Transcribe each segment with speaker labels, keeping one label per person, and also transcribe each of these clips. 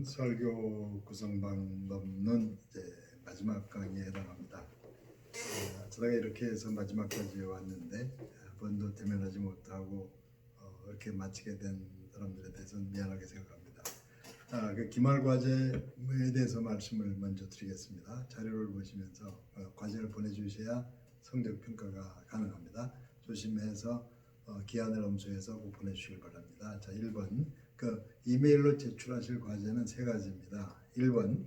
Speaker 1: 설교 구성 방법론 이제 마지막 강의에 해당합니다. 제가 이렇게 해서 마지막까지 왔는데 한 번도 대면하지 못하고 이렇게 마치게 된 사람들에 대해서는 미안하게 생각합니다. 그 기말 과제에 대해서 말씀을 먼저 드리겠습니다. 자료를 보시면서 과제를 보내주셔야 성적 평가가 가능합니다. 조심해서 기한을 엄수해서 꼭 보내주시길 바랍니다. 자, 1번 그 이메일로 제출하실 과제는 세 가지입니다. 1번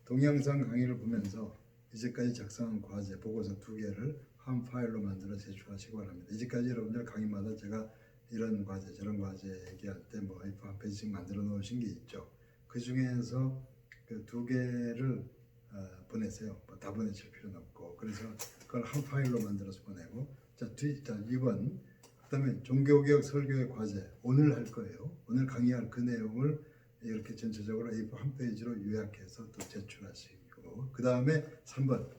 Speaker 1: 동영상 강의를 보면서 이제까지 작성한 과제 보고서 2개를 한 파일로 만들어 제출하시기 바랍니다. 이제까지 여러분들 강의마다 제가 이런 과제 저런 과제 얘기할 때 뭐 A4 한 페이지씩 만들어 놓으신 게 있죠. 그 중에서 그 2개를 보내세요. 다 보내실 필요는 없고, 그래서 그걸 한 파일로 만들어서 보내고, 자 2번 그다음에 종교개혁 설교의 과제 오늘 할 거예요. 오늘 강의할 그 내용을 이렇게 전체적으로 A4 한 페이지로 요약해서 또 제출하시고, 그 다음에 3번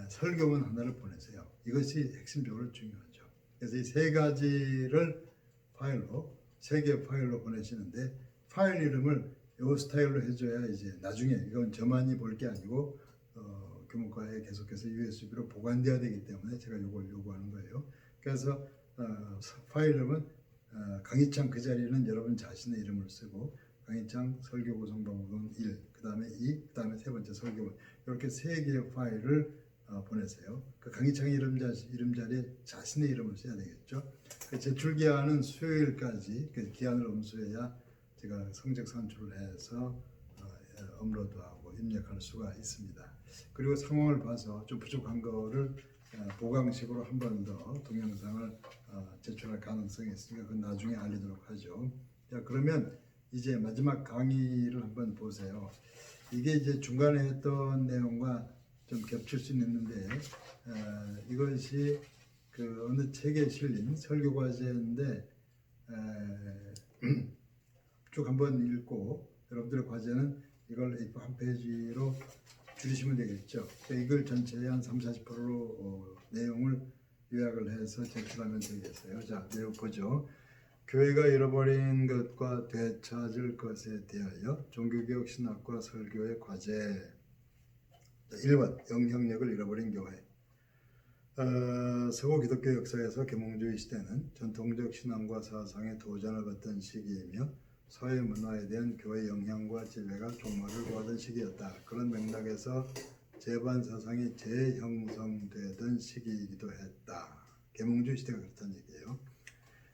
Speaker 1: 설교문 하나를 보내세요. 이것이 핵심적으로 중요하죠. 그래서 이 세 가지를 파일로 3개 파일로 보내시는데, 파일 이름을 이 스타일로 해줘야 이제 나중에 이건 저만이 볼 게 아니고 교무과에 계속해서 USB로 보관돼야 되기 때문에 제가 이걸 요구하는 거예요. 그래서 파일 이름은 강희창, 그 자리는 여러분 자신의 이름을 쓰고 강희창 설교 구성 방법론 1, 그 다음에 2, 그 다음에 세 번째 설교문, 이렇게 3개의 파일을 보내세요. 그 강희창 이름 자리에 자신의 이름을 써야 되겠죠. 그 제출 기한은 수요일까지, 그 기한을 엄수해야 제가 성적 산출을 해서 업로드하고 입력할 수가 있습니다. 그리고 상황을 봐서 좀 부족한 거를 보강식으로 한 번 더 동영상을 제출할 가능성이 있으니까 그건 나중에 알리도록 하죠. 자, 그러면 이제 마지막 강의를 한번 보세요. 이게 이제 중간에 했던 내용과 좀 겹칠 수는 있는데 이것이 그 어느 책에 실린 설교 과제인데 쭉 한번 읽고 여러분들의 과제는 이걸 A4 한 페이지로 줄이시면 되겠죠. 이걸 전체의 한 30-40%로 내용을 요약을 해서 제출하면 되겠어요. 자, 내용 보죠. 교회가 잃어버린 것과 되찾을 것에 대하여 종교개혁 신학과 설교의 과제. 1번 영향력을 잃어버린 교회. 서구 기독교 역사에서 계몽주의 시대는 전통적 신앙과 사상의 도전을 걷던 시기이며 사회 문화에 대한 교회 영향과 지배가 종말을 구하던 시기였다. 그런 맥락에서 재반 사상이 재형성되던 시기이기도 했다. 계몽주의 시대가 그렇다는 얘기예요.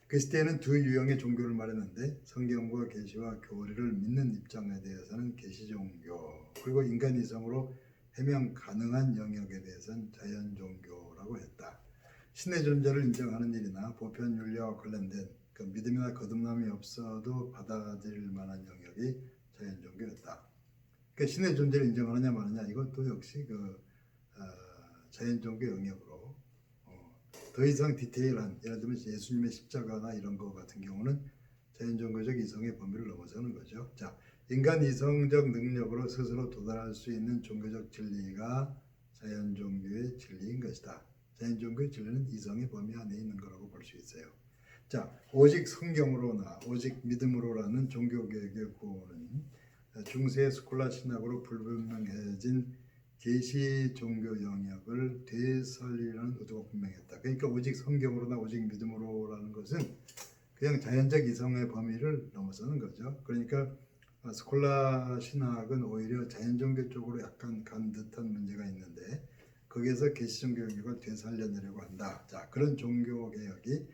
Speaker 1: 그 시대에는 두 유형의 종교를 말했는데, 성경과 계시와 교리를 믿는 입장에 대해서는 계시 종교, 그리고 인간 이성으로 해명 가능한 영역에 대해서는 자연 종교라고 했다. 신의 존재를 인정하는 일이나 보편 윤리와 관련된 그 믿음이나 거듭남이 없어도 받아들일 만한 영역이 자연 종교였다. 그 신의 존재를 인정하느냐 마느냐, 이것도 역시 자연 종교 영역으로 더 이상 디테일한, 예를 들면 예수님의 십자가나 이런 거 같은 경우는 자연 종교적 이성의 범위를 넘어서는 거죠. 자, 인간 이성적 능력으로 스스로 도달할 수 있는 종교적 진리가 자연 종교의 진리인 것이다. 자연 종교의 진리는 이성의 범위 안에 있는 거라고 볼 수 있어요. 자, 오직 성경으로나 오직 믿음으로라는 종교개혁의 구호는 중세 스콜라 신학으로 불분명해진 계시 종교 영역을 되살리려는 의도가 분명했다. 그러니까 오직 성경으로나 오직 믿음으로라는 것은 그냥 자연적 이성의 범위를 넘어서는 거죠. 그러니까 스콜라 신학은 오히려 자연 종교 쪽으로 약간 간 듯한 문제가 있는데, 거기에서 계시 종교 영역을 되살려내려고 한다. 자, 그런 종교 개혁이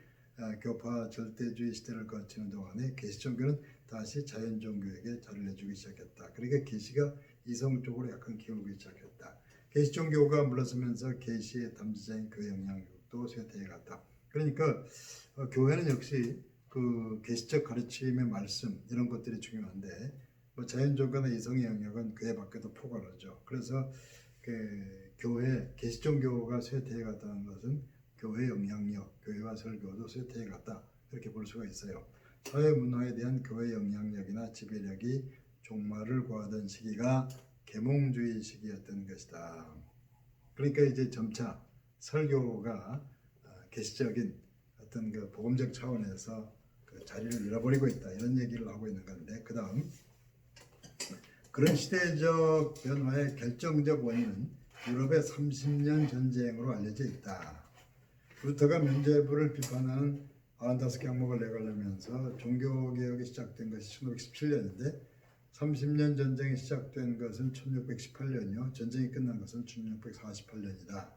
Speaker 1: 교파 절대주의 시대를 거치는 동안에 계시 종교는 다시 자연 종교에게 자리를 내주기 시작했다. 그러니까 계시가 이성 쪽으로 약간 기울기 시작했다. 계시 종교가 물러서면서 계시의 담지자인 그 영향력도 쇠퇴해 갔다. 그러니까 교회는 역시 그 계시적 가르침의 말씀 이런 것들이 중요한데, 뭐 자연 종교나 이성의 영역은 그에 밖에도 포괄하죠. 그래서 그 교회 계시 종교가 쇠퇴해 갔다는 것은 교회 영향력, 교회와 설교도 쇠퇴해 갔다, 이렇게 볼 수가 있어요. 사회 문화에 대한 교회 영향력이나 지배력이 종말을 구하던 시기가 계몽주의 시기였던 것이다. 그러니까 이제 점차 설교가 계시적인 어떤 그 복음적 차원에서 그 자리를 잃어버리고 있다, 이런 얘기를 하고 있는 건데, 그 다음 그런 시대적 변화의 결정적 원인은 유럽의 30년 전쟁으로 알려져 있다. 루터가 면죄부를 비판하는 95개 항목을 내걸으면서 종교개혁이 시작된 것이 1517년인데 30년 전쟁이 시작된 것은 1618년이요. 전쟁이 끝난 것은 1648년이다.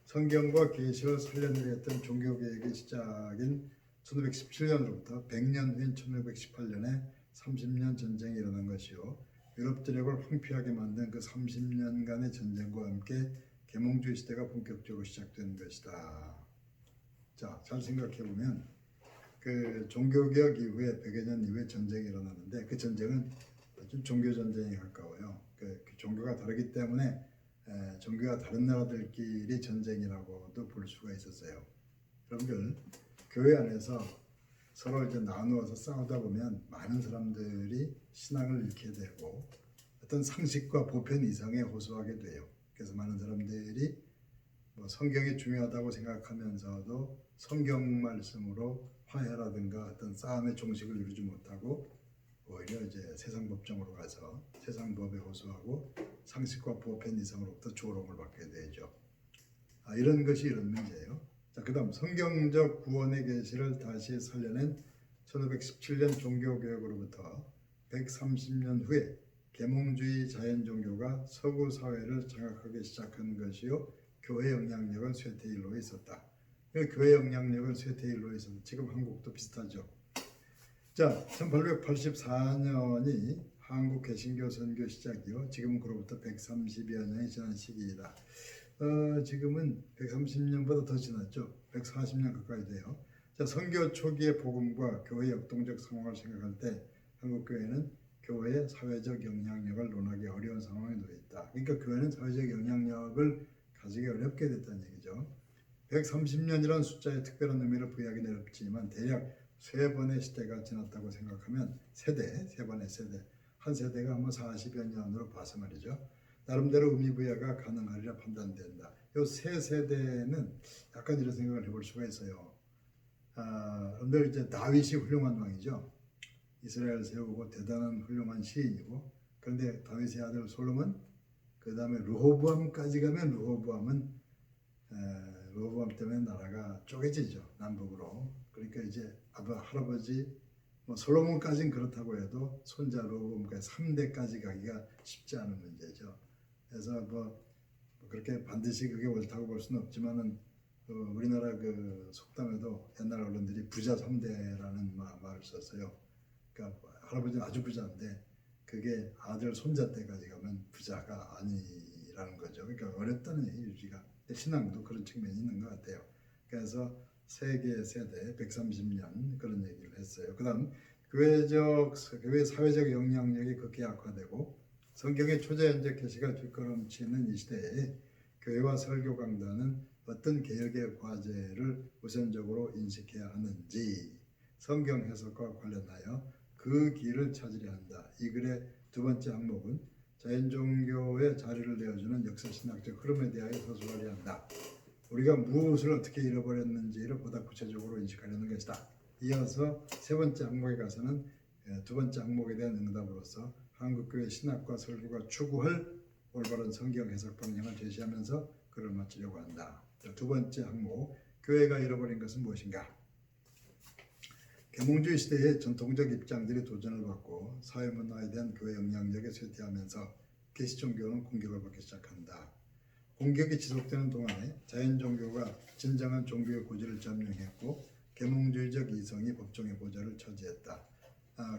Speaker 1: 성경과 계시를 살려내려 했던 종교개혁의 시작인 1517년으로부터 100년 후인 1618년에 30년 전쟁이 일어난 것이요. 유럽 전역을 황폐하게 만든 그 30년간의 전쟁과 함께 계몽주의 시대가 본격적으로 시작된 것이다. 자, 잘 생각해 보면 그 종교개혁 이후에 100여 년 이후에 전쟁이 일어났는데 그 전쟁은 아주 종교 전쟁에 가까워요. 그 종교가 다르기 때문에 종교가 다른 나라들끼리 전쟁이라고도 볼 수가 있었어요. 여러분들 교회 안에서 서로 이제 나누어서 싸우다 보면 많은 사람들이 신앙을 잃게 되고 어떤 상식과 보편 이상에 호소하게 돼요. 그래서 많은 사람들이 뭐 성경이 중요하다고 생각하면서도 성경 말씀으로 화해라든가 어떤 싸움의 종식을 이루지 못하고 오히려 이제 세상 법정으로 가서 세상 법에 호소하고 상식과 보편 이상으로부터 조롱을 받게 되죠. 이런 것이 이런 문제예요. 자, 그다음 성경적 구원의 계시를 다시 살려낸 1517년 종교개혁으로부터 130년 후에 계몽주의 자연종교가 서구 사회를 장악하기 시작한 것이요. 교회 영향력은 쇠퇴일로에 있었다. 교회 영향력은 쇠퇴일로에 있었다. 지금 한국도 비슷하죠. 자, 1884년이 한국 개신교 선교 시작이요. 지금은 그로부터 130여 년이 지난 시기이다. 지금은 130년보다 더 지났죠. 140년 가까이 돼요. 자, 선교 초기의 복음과 교회 역동적 상황을 생각할 때 한국 교회는 교회의 사회적 영향력을 논하기 어려운 상황에 놓여 있다. 그러니까 교회는 사회적 영향력을 가지기 어렵게 됐다는 얘기죠. 130년이라는 숫자에 특별한 의미를 부여하기는 어렵지만 대략 3번의 시대가 지났다고 생각하면 세 번의 세대, 한 세대가 아마 40여 년으로 봐서 말이죠. 나름대로 의미 부여가 가능하리라 판단된다. 이 세 세대는 약간 이런 생각을 해볼 수가 있어요. 여러분들 이제 다윗이 훌륭한 왕이죠. 이스라엘 세우고 대단한 훌륭한 시인이고, 그런데 다윗의 아들 솔로몬, 그 다음에 르호보암까지 가면 르호보암 때문에 나라가 쪼개지죠. 남북으로. 그러니까 이제 할아버지 솔로몬까지는 그렇다고 해도 손자 르호보암까지 3대까지 가기가 쉽지 않은 문제죠. 그래서 그렇게 반드시 그게 옳다고 볼 수는 없지만은 우리나라 그 속담에도 옛날 어른들이 부자 3대라는 말을 썼어요. 그러니까 할아버지는 아주 부자인데 그게 아들 손자 때까지 가면 부자가 아니라는 거죠. 그러니까 어렵다는 얘기 유지가. 신앙도 그런 측면이 있는 것 같아요. 그래서 세 개의 세대 130년 그런 얘기를 했어요. 그다음 교회 사회적 영향력이 극히 약화되고 성경의 초자연적 계시가 뒷걸음치는 이 시대에 교회와 설교 강단은 어떤 개혁의 과제를 우선적으로 인식해야 하는지 성경 해석과 관련하여 그 길을 찾으려 한다. 이 글의 두 번째 항목은 자연종교의 자리를 내어주는 역사신학적 흐름에 대하여 서술하려 한다. 우리가 무엇을 어떻게 잃어버렸는지를 보다 구체적으로 인식하려는 것이다. 이어서 세 번째 항목에 가서는 두 번째 항목에 대한 응답으로서 한국교회 신학과 설교가 추구할 올바른 성경 해석 방향을 제시하면서 글을 마치려고 한다. 두 번째 항목, 교회가 잃어버린 것은 무엇인가? 계몽주의 시대의 전통적 입장들이 도전을 받고 사회문화에 대한 교회 영향력에 쇠퇴하면서 계시종교는 공격을 받기 시작한다. 공격이 지속되는 동안에 자연종교가 진정한 종교의 고지를 점령했고 계몽주의적 이성이 법정의 보좌를 차지했다.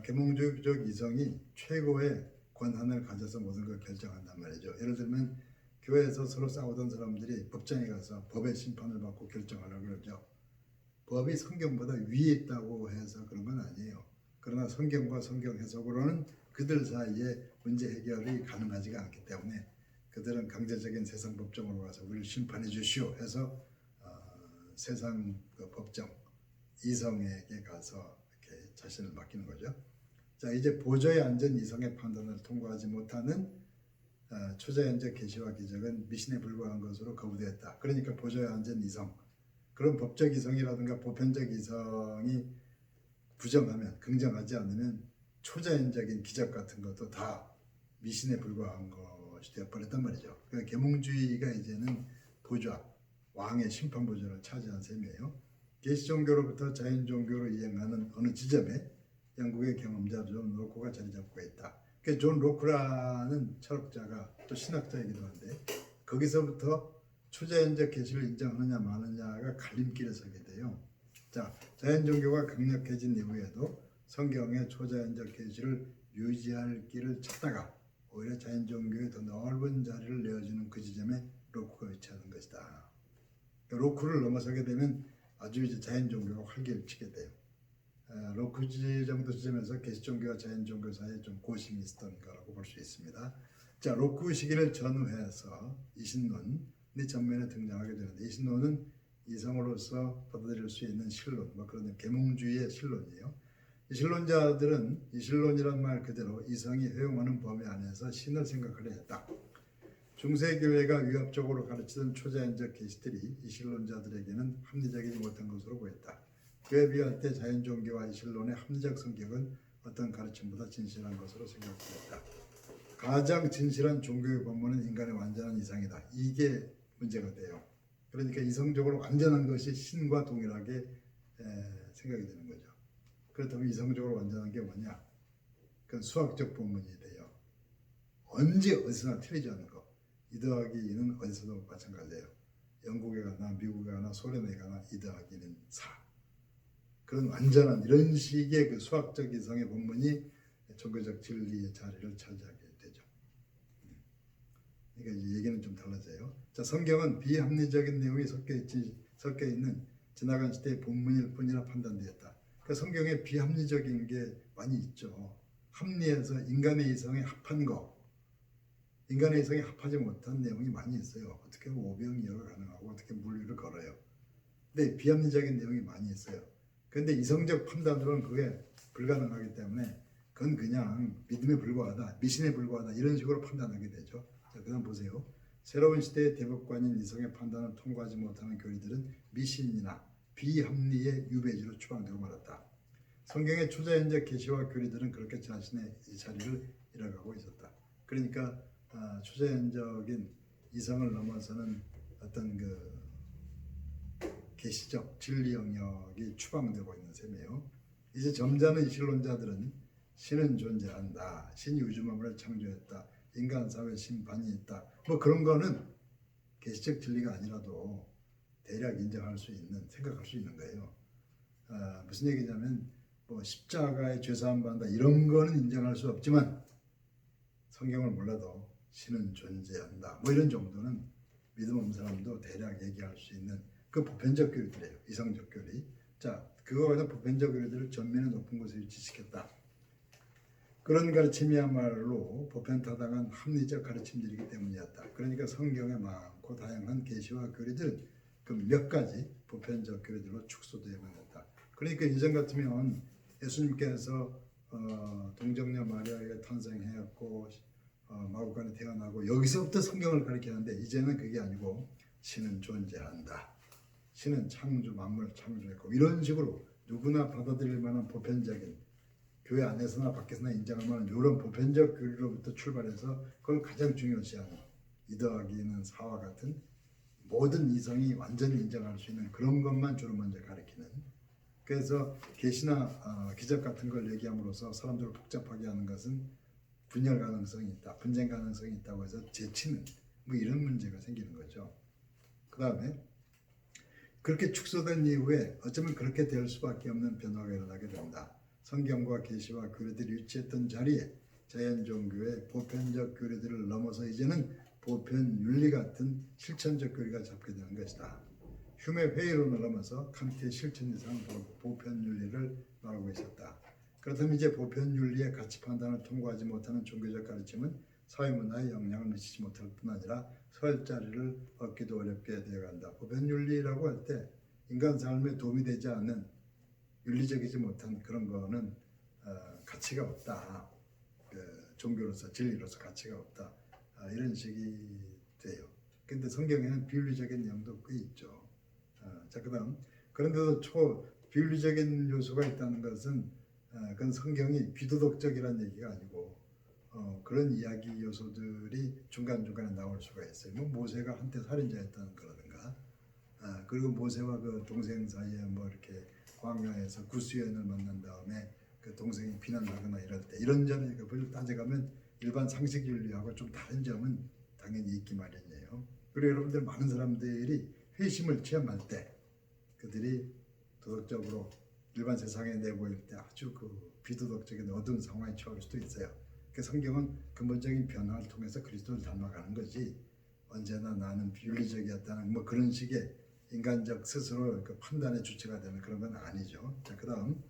Speaker 1: 계몽주의적 이성이 최고의 권한을 가져서 모든 걸 결정한단 말이죠. 예를 들면 교회에서 서로 싸우던 사람들이 법정에 가서 법의 심판을 받고 결정하려고 그러죠. 법이 성경보다 위에 있다고 해서 그런 건 아니에요. 그러나 성경과 성경 해석으로는 그들 사이에 문제 해결이 가능하지가 않기 때문에 그들은 강제적인 세상 법정으로 가서 우리를 심판해 주시오 해서 세상 그 법정 이성에게 가서 이렇게 자신을 맡기는 거죠. 자, 이제 보좌에 앉은 이성의 판단을 통과하지 못하는 초자연적 계시와 기적은 미신에 불과한 것으로 거부되었다. 그러니까 보좌에 앉은 이성, 그런 법적 이성이라든가 보편적 이성이 부정하면, 긍정하지 않으면 초자연적인 기적 같은 것도 다 미신에 불과한 것이 되어버렸단 말이죠. 그러니까 계몽주의가 이제는 보좌, 왕의 심판 보좌를 차지한 셈이에요. 계시 종교로부터 자연 종교로 이행하는 어느 지점에 영국의 경험자 존 로크가 자리 잡고 있다. 그 존 로크라는 철학자가 또 신학자이기도 한데 거기서부터 초자연적 계시를 인정하느냐 마느냐가 갈림길에 서게 돼요. 자, 자연 종교가 강력해진 이후에도 성경의 초자연적 계시를 유지할 길을 찾다가 오히려 자연 종교에 더 넓은 자리를 내어주는 그 지점에 로크가 위치하는 것이다. 로크를 넘어서게 되면 아주 이제 자연 종교가 활기를 치게 돼요. 로크 정도 지점에서 계시 종교와 자연 종교 사이에 좀 고심이 있었던 거라고 볼 수 있습니다. 자, 로크 시기를 전후해서 이신론이 전면에 등장하게 되는데 이신론은 이성으로서 받아들일 수 있는 신론, 그런 계몽주의의 신론이에요. 이신론자들은 이신론이란 말 그대로 이성이 허용하는 범위 안에서 신을 생각하려 했다. 중세교회가 위협적으로 가르치던 초자연적 계시들이 이신론자들에게는 합리적이지 못한 것으로 보였다. 그에 비할 때 자연종교와 이신론의 합리적 성격은 어떤 가르침보다 진실한 것으로 생각되었다. 가장 진실한 종교의 본문은 인간의 완전한 이상이다. 이게 문제가 돼요. 그러니까 이성적으로 완전한 것이 신과 동일하게 생각이 되는 거죠. 그렇다면 이성적으로 완전한 게 뭐냐? 그건 수학적 본문이 돼요. 언제 어디서나 틀리지 않는 거. 2 더하기 2는 어디서도 마찬가지예요. 영국에 가나 미국에 가나 소련에 가나 2 더하기 2는 4. 그런 완전한 이런 식의 그 수학적 이성의 본문이 종교적 진리의 자리를 차지하게 되죠. 그러니까 이 얘기는 좀 달라져요. 자, 성경은 비합리적인 내용이 섞여 있는 지나간 시대의 본문일 뿐이라 판단되었다. 그러니까 성경에 비합리적인 게 많이 있죠. 합리에서 인간의 이성에 합한 거, 인간의 이성에 합하지 못한 내용이 많이 있어요. 어떻게 오병이어가 가능하고 어떻게 물리를 걸어요. 근데 비합리적인 내용이 많이 있어요. 그런데 이성적 판단으로는 그게 불가능하기 때문에 그건 그냥 믿음에 불과하다, 미신에 불과하다 이런 식으로 판단하게 되죠. 자, 그다음 보세요. 새로운 시대의 대법관인 이성의 판단을 통과하지 못하는 교리들은 미신이나 비합리의 유배지로 추방되고 말았다. 성경의 초자연적 계시와 교리들은 그렇게 자신의 이 자리를 잃어가고 있었다. 그러니까 초자연적인 이성을 넘어서는 어떤 그 계시적 진리 영역이 추방되고 있는 셈이에요. 이제 점잖은 이신론자들은 신은 존재한다, 신이 우주 만물을 창조했다, 인간 사회 심판이 있다, 그런 거는 계시적 진리가 아니라도 대략 인정할 수 있는, 생각할 수 있는 거예요. 무슨 얘기냐면 십자가의 죄사함 받는다 이런 거는 인정할 수 없지만 성경을 몰라도 신은 존재한다 이런 정도는 믿음 없는 사람도 대략 얘기할 수 있는 그 보편적 교리들이에요. 이성적 교리. 자, 그거에서 보편적 교리들을 전면에 높은 곳에 위치시켰다. 그런 가르침이야말로 보편타당한 합리적 가르침들이기 때문이었다. 그러니까 성경에 많고 다양한 계시와 교리들은 그 몇 가지 보편적 교리들로 축소되어만 했다. 그러니까 이전 같으면 예수님께서 동정녀 마리아에게 탄생하였고 마구간에 태어나고 여기서부터 성경을 가르치는데 이제는 그게 아니고 신은 존재한다. 신은 창조 만물을 창조했고 이런 식으로 누구나 받아들일 만한 보편적인 교회 안에서나 밖에서나 인정할 만한 이런 보편적 교리로부터 출발해서 그걸 가장 중요시하는 2 더하기는 4와 같은 모든 이성이 완전히 인정할 수 있는 그런 것만 주로 먼저 가르치는. 그래서 계시나 기적 같은 걸 얘기함으로써 사람들을 복잡하게 하는 것은 분열 가능성이 있다, 분쟁 가능성이 있다고 해서 제치는 이런 문제가 생기는 거죠. 그 다음에 그렇게 축소된 이후에 어쩌면 그렇게 될 수밖에 없는 변화가 일어나게 된다. 성경과 계시와 교리들이 위치했던 자리에 자연종교의 보편적 교리들을 넘어서 이제는 보편 윤리 같은 실천적 교리가 잡게 되는 것이다. 휴메 회의론을 넘어서 칸트의 실천 이상은 보편 윤리를 말하고 있었다. 그렇다면 이제 보편 윤리의 가치 판단을 통과하지 못하는 종교적 가르침은 사회문화에 영향을 미치지 못할 뿐 아니라 설 자리를 얻기도 어렵게 되어간다. 보편 윤리라고 할 때 인간 삶에 도움이 되지 않는 윤리적이지 못한 그런 거는 가치가 없다. 종교로서 진리로서 가치가 없다. 이런 식이 돼요. 근데 성경에는 비윤리적인 내용도 꽤 있죠. 자, 그다음 그런데도 비윤리적인 요소가 있다는 것은 그건 성경이 비도덕적이라는 얘기가 아니고 그런 이야기 요소들이 중간중간에 나올 수가 있어요. 뭐 모세가 한때 살인자였다는 거라든가, 그리고 모세와 그 동생 사이에 뭐 이렇게 광야에서 구스연을 만난 다음에 그 동생이 비난하거나 이럴 때 이런 점에 그걸 따져가면 일반 상식 윤리하고 좀 다른 점은 당연히 있기 마련이에요. 그리고 여러분들 많은 사람들이 회심을 체험할 때 그들이 도덕적으로 일반 세상에 내보일 때 아주 그 비도덕적인 어두운 상황에 처할 수도 있어요. 그 성경은 근본적인 변화를 통해서 그리스도를 닮아가는 거지 언제나 나는 윤리적이었다는 뭐 그런 식의 인간적 스스로 그 판단의 주체가 되는 그런 건 아니죠. 자, 그다음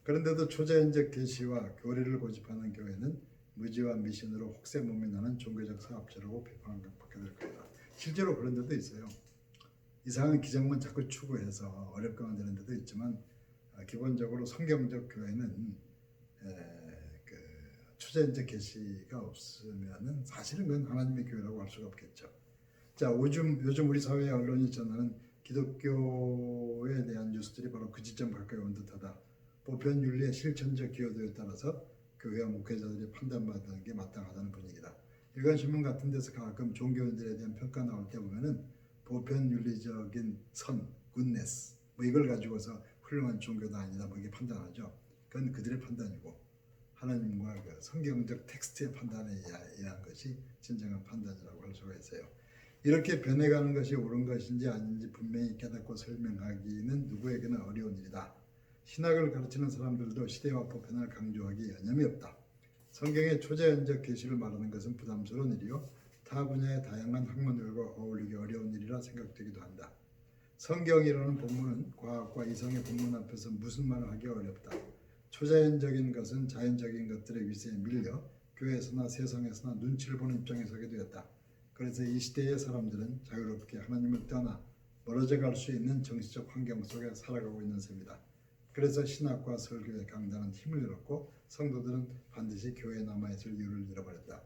Speaker 1: 그런데도 초자연적 계시와 교리를 고집하는 교회는 무지와 미신으로 혹세무민하는 종교적 사업자라고 비판을 받게 될 거다. 실제로 그런 데도 있어요. 이상한 기적만 자꾸 추구해서 어렵게 만드는 데도 있지만 기본적으로 성경적 교회는 그 초자연적 계시가 없으면은 사실은 그건 하나님의 교회라고 할 수가 없겠죠. 자, 요즘 우리 사회의 언론이 전하는 기독교에 대한 뉴스들이 바로 그 지점 가까이 온 듯하다. 보편 윤리의 실천적 기여도에 따라서 교회와 목회자들이 판단받는 게 마땅하다는 분위기다. 일간신문 같은 데서 가끔 종교인들에 대한 평가 나올 때 보면은 보편 윤리적인 선, 굿네스 뭐 이걸 가지고서 훌륭한 종교다 아니다 뭐 이게 판단하죠. 그건 그들의 판단이고 하나님과 그 성경적 텍스트의 판단에 의한 것이 진정한 판단이라고 할 수가 있어요. 이렇게 변해가는 것이 옳은 것인지 아닌지 분명히 깨닫고 설명하기는 누구에게나 어려운 일이다. 신학을 가르치는 사람들도 시대와 보편을 강조하기 여념이 없다. 성경의 초자연적 계시를 말하는 것은 부담스러운 일이요 타 분야의 다양한 학문들과 어울리기 어려운 일이라 생각되기도 한다. 성경이라는 본문은 과학과 이성의 본문 앞에서 무슨 말을 하기 어렵다. 초자연적인 것은 자연적인 것들의 위세에 밀려 교회에서나 세상에서나 눈치를 보는 입장에 서게 되었다. 그래서 이 시대의 사람들은 자유롭게 하나님을 떠나 멀어져 갈 수 있는 정치적 환경 속에 살아가고 있는 셈이다. 그래서 신학과 설교의 강단은 힘을 잃었고 성도들은 반드시 교회에 남아있을 이유를 잃어버렸다.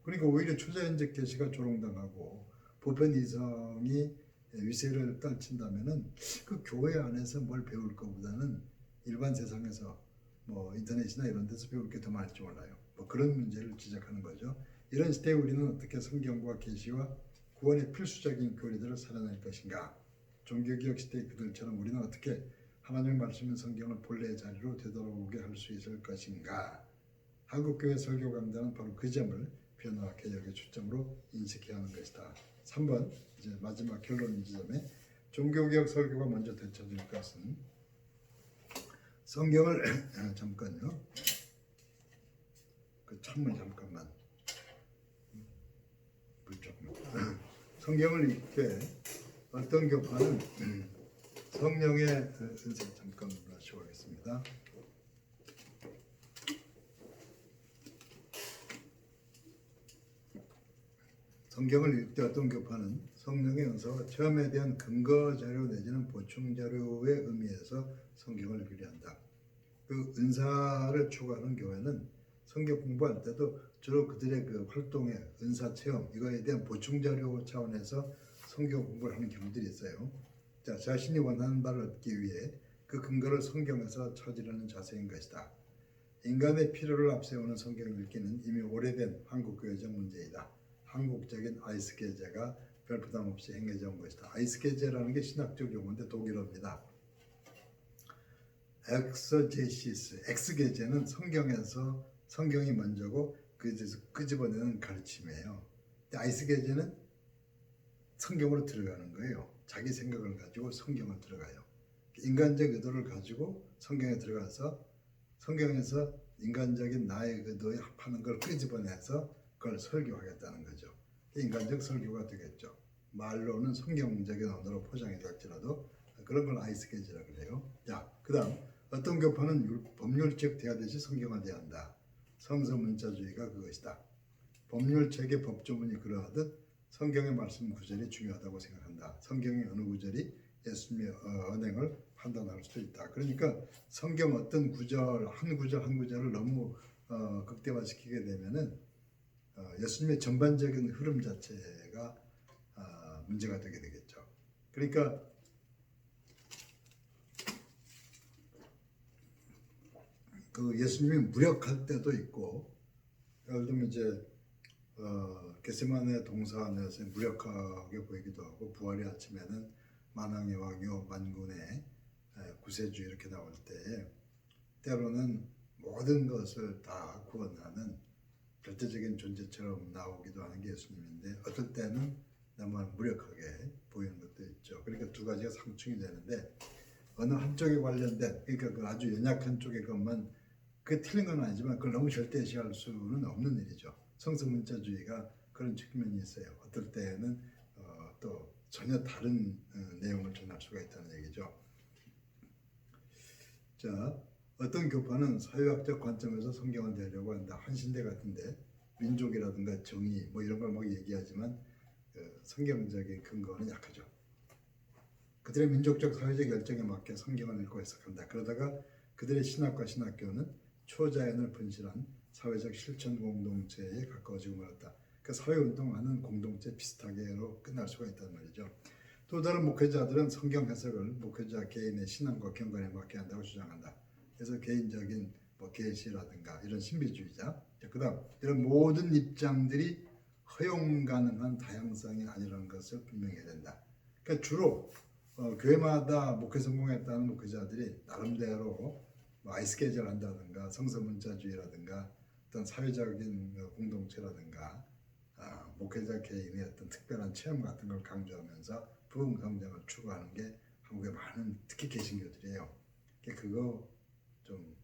Speaker 1: 그러니까 오히려 초자연적 계시가 조롱당하고 보편 이성이 위세를 떨친다면은 그 교회 안에서 뭘 배울 것보다는 일반 세상에서 뭐 인터넷이나 이런 데서 배울 게 더 많을지 몰라요. 뭐 그런 문제를 지적하는 거죠. 이런 시대에 우리는 어떻게 성경과 계시와 구원의 필수적인 교리들을 살아낼 것인가? 종교개혁 시대의 그들처럼 우리는 어떻게 하나님의 말씀인 성경을 본래의 자리로 되돌아오게 할 수 있을 것인가? 한국교회 설교 강단은 바로 그 점을 변화와 개혁의 초점으로 인식해야 하는 것이다. 3번 이제 마지막 결론 지점에 종교개혁 설교가 먼저 되쳐질 것은 성경을 잠깐요. 그 창문 잠깐만. 성경을 읽되 어떤 교파는 성령의 은혜 잠깐 마시겠습니다. 성경을 읽되 어떤 교파는 성령의 은사와 체험에 대한 근거 자료 내지는 보충 자료의 의미에서 성경을 비례한다. 그 은사를 추구하는 교회는 성경 공부할 때도 주로 그들의 그 활동의 은사 체험 이거에 대한 보충 자료 차원에서 성경 공부를 하는 경우들이 있어요. 자, 자신이 원하는 바를 얻기 위해 그 근거를 성경에서 찾으려는 자세인 것이다. 인간의 필요를 앞세우는 성경 읽기는 이미 오래된 한국교회적 문제이다. 한국적인 아이스게제가 별 부담 없이 행해져 온 것이다. 아이스게제라는 게 신학적 용어인데 독일어입니다. 엑서제시스, 엑스게제는 성경에서 성경이 먼저고 그에서 끄집어내는 가르침이에요. 근데 아이스게제는 성경으로 들어가는 거예요. 자기 생각을 가지고 성경을 들어가요. 인간적 의도를 가지고 성경에 들어가서 성경에서 인간적인 나의 의도에 합하는 걸 끄집어내서 그걸 설교하겠다는 거죠. 인간적 설교가 되겠죠. 말로는 성경적인 언어로 포장해서 할지라도 그런 걸 아이스게제라고 그래요. 자, 그 다음 어떤 교파는 법률책 대하듯이 성경을 대한다. 성서 문자주의가 그것이다. 법률책의 법조문이 그러하듯 성경의 말씀 구절이 중요하다고 생각한다. 성경의 어느 구절이 예수님의 언행을 판단할 수도 있다. 그러니까 성경 어떤 구절 한 구절을 너무 극대화시키게 되면은 예수님의 전반적인 흐름 자체가 문제가 되게 되겠죠. 그러니까 그 예수님이 무력할 때도 있고 예를 들면 이제 겟세마네 동산에서 무력하게 보이기도 하고 부활의 아침에는 만왕의 왕요 만군의 구세주 이렇게 나올 때 때로는 모든 것을 다 구원하는 절대적인 존재처럼 나오기도 하는 게 예수님인데 어떨 때는 너무 무력하게 보이는 것도 있죠. 그러니까 두 가지가 상충이 되는데 어느 한쪽에 관련된 그러니까 그 아주 연약한 쪽의 것만 그게 틀린 건 아니지만 그걸 너무 절대시할 수는 없는 일이죠. 성서문자주의가 그런 측면이 있어요. 어떨 때는 또 전혀 다른 내용을 전할 수가 있다는 얘기죠. 자, 어떤 교파는 사회학적 관점에서 성경을 대려고 한다. 한신대 같은데 민족이라든가 정의 뭐 이런 걸 막 얘기하지만 성경적인 근거는 약하죠. 그들의 민족적 사회적 열정에 맞게 성경을 읽고 해석한다. 그러다가 그들의 신학과 신학교는 초자연을 분실한 사회적 실천 공동체에 가까워지고 말았다. 그 사회운동하는 공동체 비슷하게로 끝날 수가 있단 말이죠. 또 다른 목회자들은 성경 해석을 목회자 개인의 신앙과 경건에 맞게 한다고 주장한다. 그래서 개인적인 계시라든가 이런 신비주의자, 그다음 이런 모든 입장들이 허용 가능한 다양성이 아니라는 것을 분명해야 된다. 그러니까 주로 교회마다 목회 성공했다는 목회자들이 나름대로 아이스케이지를 한다든가 성서문자주의라든가 어떤 사회적인 공동체라든가 목회자 개인의 어떤 특별한 체험 같은 걸 강조하면서 부흥 성장을 추구하는 게 한국의 많은 특히 개신교들이에요. 그거 좀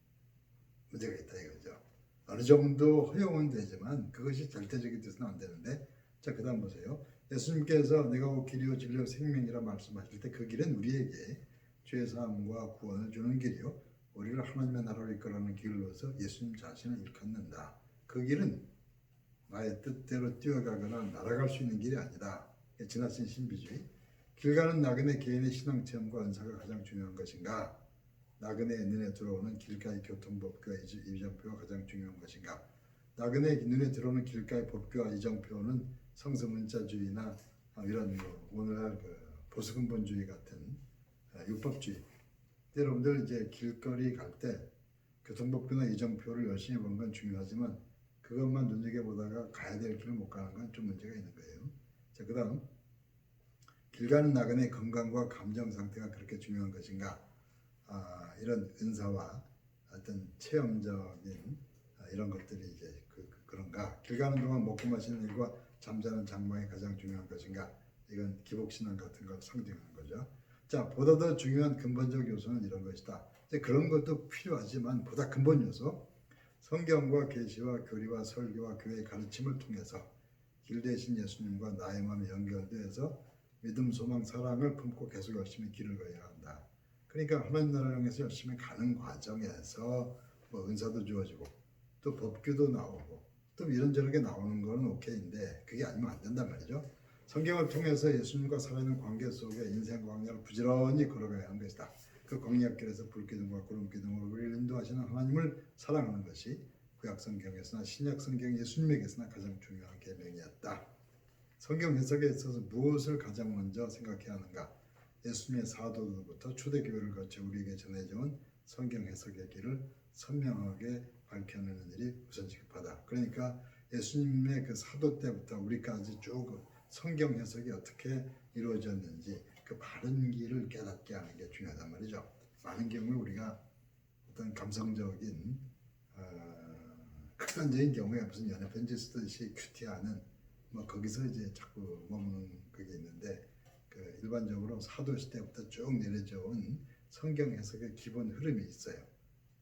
Speaker 1: 문제가 있다 이거죠. 어느 정도 허용은 되지만 그것이 절대적이 돼서는 안 되는데 자 그다음 보세요. 예수님께서 내가 곧 길이요 진리요 생명이라 말씀하실 때 그 길은 우리에게 죄 사함과 구원을 주는 길이요 우리를 하나님의 나라로 이끌어가는 길로서 예수님 자신을 일컫는다. 그 길은 나의 뜻대로 뛰어가거나 날아갈 수 있는 길이 아니다. 지나친 신비주의. 길 가는 나그네 개인의 신앙 체험과 은사가 가장 중요한 것인가? 나그네의 눈에 들어오는 길가의 교통법규와 이정표가 가장 중요한 것인가? 나그네의 눈에 들어오는 길가의 법규와 이정표는 성서문자주의나 이런 오늘날 보수근본주의 같은 율법주의. 여러분들 이제 길거리 갈 때 교통법규나 이정표를 열심히 보는 건 중요하지만 그것만 눈여겨보다가 가야 될 길을 못 가는 건 좀 문제가 있는 거예요. 자, 그다음 길 가는 나그네의 건강과 감정 상태가 그렇게 중요한 것인가? 이런 은사와 어떤 체험적인 이런 것들이 이제 그런가? 길 가는 동안 먹고 마시는 일과 잠자는 장막이 가장 중요한 것인가? 이건 기복신앙 같은 걸 상징하는 거죠. 자, 보다 더 중요한 근본적 요소는 이런 것이다. 이제 그런 것도 필요하지만 보다 근본 요소, 성경과 계시와 교리와 설교와 교회의 가르침을 통해서 길 대신 예수님과 나의 마음이 연결돼서 믿음, 소망, 사랑을 품고 계속 열심히 길을 가야 한다. 그러니까 하나님 나라를 향해서 열심히 가는 과정에서 은사도 주어지고 또 법규도 나오고 또 이런저런 게 나오는 거는 오케이인데 그게 아니면 안 된단 말이죠. 성경을 통해서 예수님과 살아있는 관계 속에 인생 광야를 부지런히 걸어가야 하는 것이다. 그 광야길에서 불기둥과 구름기둥으로 우리를 인도하시는 하나님을 사랑하는 것이 구약성경에서나 신약성경 예수님에게서나 가장 중요한 계명이었다. 성경 해석에 있어서 무엇을 가장 먼저 생각해야 하는가? 예수님의 사도들부터 초대교회를 거쳐 우리에게 전해져온 성경 해석의 길을 선명하게 밝혀내는 일이 우선시급하다. 그러니까 예수님의 그 사도 때부터 우리까지 쭉 성경 해석이 어떻게 이루어졌는지 그 바른 길을 깨닫게 하는 게 중요하단 말이죠. 많은 경우에 우리가 어떤 감성적인 극단적인 경우에 무슨 연애 편지 쓰듯이 큐티하는 거기서 이제 자꾸 머무는 그게 있는데 그 일반적으로 사도 시대부터 쭉 내려져 온 성경 해석의 기본 흐름이 있어요.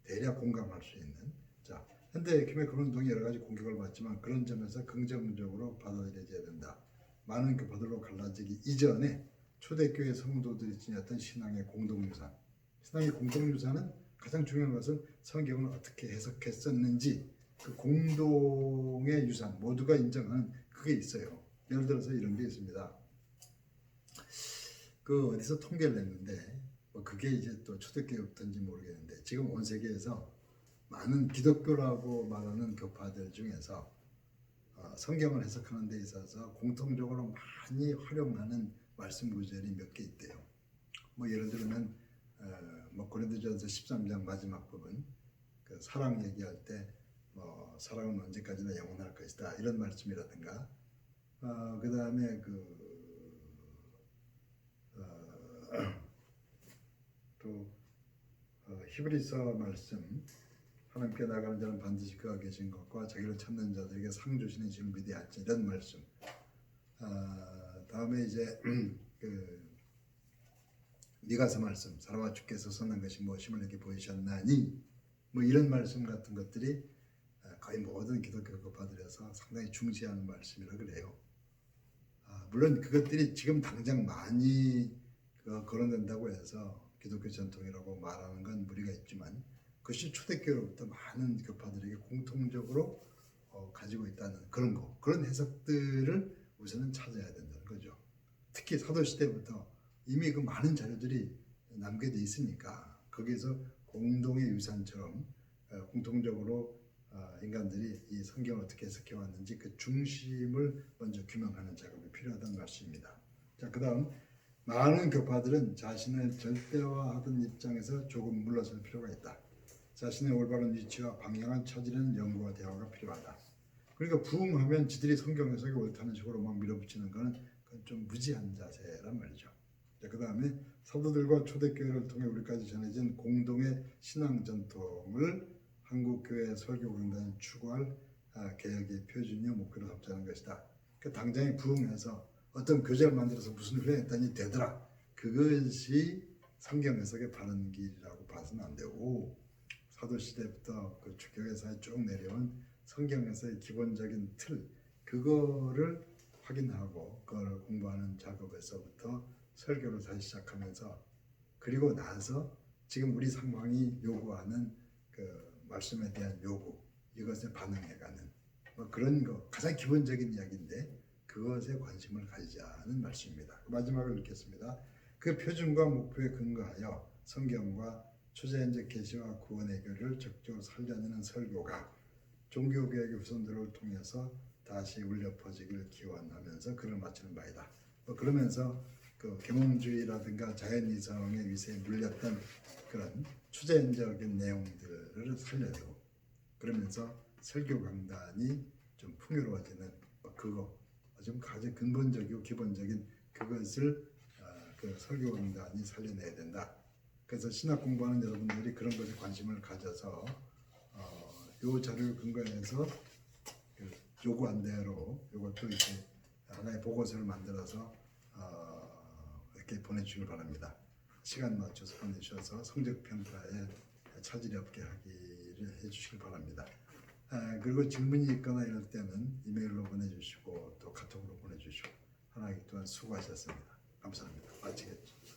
Speaker 1: 대략 공감할 수 있는. 자, 현대 에큐메니컬 운동이 여러 가지 공격을 받지만 그런 점에서 긍정적으로 받아들여져야 된다. 많은 교파들로 갈라지기 이전에 초대교회 성도들이 지녔던 신앙의 공동유산. 신앙의 공동유산은 가장 중요한 것은 성경을 어떻게 해석했었는지 그 공동의 유산 모두가 인정하는 그게 있어요. 예를 들어서 이런 게 있습니다. 그 어디서 통계를 냈는데 그게 이제 또 초대교회부터인지 모르겠는데 지금 온 세계에서 많은 기독교라고 말하는 교파들 중에서 성경을 해석하는 데 있어서 공통적으로 많이 활용하는 말씀 구절이 몇 개 있대요. 예를 들면 고린도전서 13장 마지막 부분 그 사랑 얘기할 때 뭐 사랑은 언제까지나 영원할 것이다 이런 말씀이라든가 그 다음에 또 히브리서 말씀 하나님께 나가는 자는 반드시 그가 계신 것과 자기를 찾는 자들에게 상 주시는 이를 믿어야지 이런 말씀. 다음에 이제 미가서 말씀 사람아 주께서 선한 것이 무엇임을 내게 보이셨나니 뭐 이런 말씀 같은 것들이 거의 모든 기독교 교파들에서 상당히 중시하는 말씀이라 그래요. 물론 그것들이 지금 당장 많이 거론된다고 해서 기독교 전통이라고 말하는 건 무리가 있지만 그것이 초대교로부터 많은 교파들에게 공통적으로 가지고 있다는 그런 해석들을 우선은 찾아야 된다는 거죠. 특히 사도시대부터 이미 그 많은 자료들이 남겨져 있으니까 거기에서 공동의 유산처럼 공통적으로 인간들이 이 성경을 어떻게 해석해 왔는지 그 중심을 먼저 규명하는 작업이 필요하다는 말씀입니다. 자, 그 다음 많은 교파들은 자신을 절대화하던 입장에서 조금 물러설 필요가 있다. 자신의 올바른 위치와 방향을 찾으려는 연구와 대화가 필요하다. 그러니까 부흥하면 지들이 성경 해석이 옳다는 식으로 막 밀어붙이는 거는 그건 좀 무지한 자세란 말이죠. 그 다음에 사도들과 초대교회를 통해 우리까지 전해진 공동의 신앙 전통을 한국교회 설교강단이 추구할 개혁의 표준이요 목표로 삼자는 것이다. 그 당장에 부흥해서 어떤 교재를 만들어서 무슨 훈련했더니 되더라. 그것이 성경 해석의 바른 길이라고 봐서는 안 되고 사도시대부터 그 교회사에 쭉 내려온 성경에서의 기본적인 틀 그거를 확인하고 그걸 공부하는 작업에서부터 설교를 다시 시작하면서 그리고 나서 지금 우리 상황이 요구하는 그 말씀에 대한 요구 이것에 반응해가는 뭐 그런 거 가장 기본적인 이야기인데 그것에 관심을 가지자는 말씀입니다. 마지막을 읽겠습니다. 그 표준과 목표에 근거하여 성경과 초자연적 계시와 구원의 교리를 적극적으로 살려내는 설교가 종교개혁의 후손들을 통해서 다시 울려 퍼지기를 기원하면서 글을 마치는 바이다. 그러면서 그 계몽주의라든가 자연이성의 위세에 물렸던 그런 초자연적인 내용들을 살려내고 그러면서 설교 강단이 좀 풍요로워지는 그거 좀 가장 근본적이고 기본적인 그것을 그 설교 강단이 살려내야 된다. 그래서 신학 공부하는 여러분들이 그런 것에 관심을 가져서 요 자료를 근거해서 요구한 대로 이것도 이렇게 하나의 보고서를 만들어서 이렇게 보내주시길 바랍니다. 시간 맞춰서 보내주셔서 성적 평가에 차질이 없게 하기를 해주시길 바랍니다. 그리고 질문이 있거나 이럴 때는 이메일로 보내주시고 또 카톡으로 보내주시고 하나님 또한 수고하셨습니다. 감사합니다. 마치겠습니다.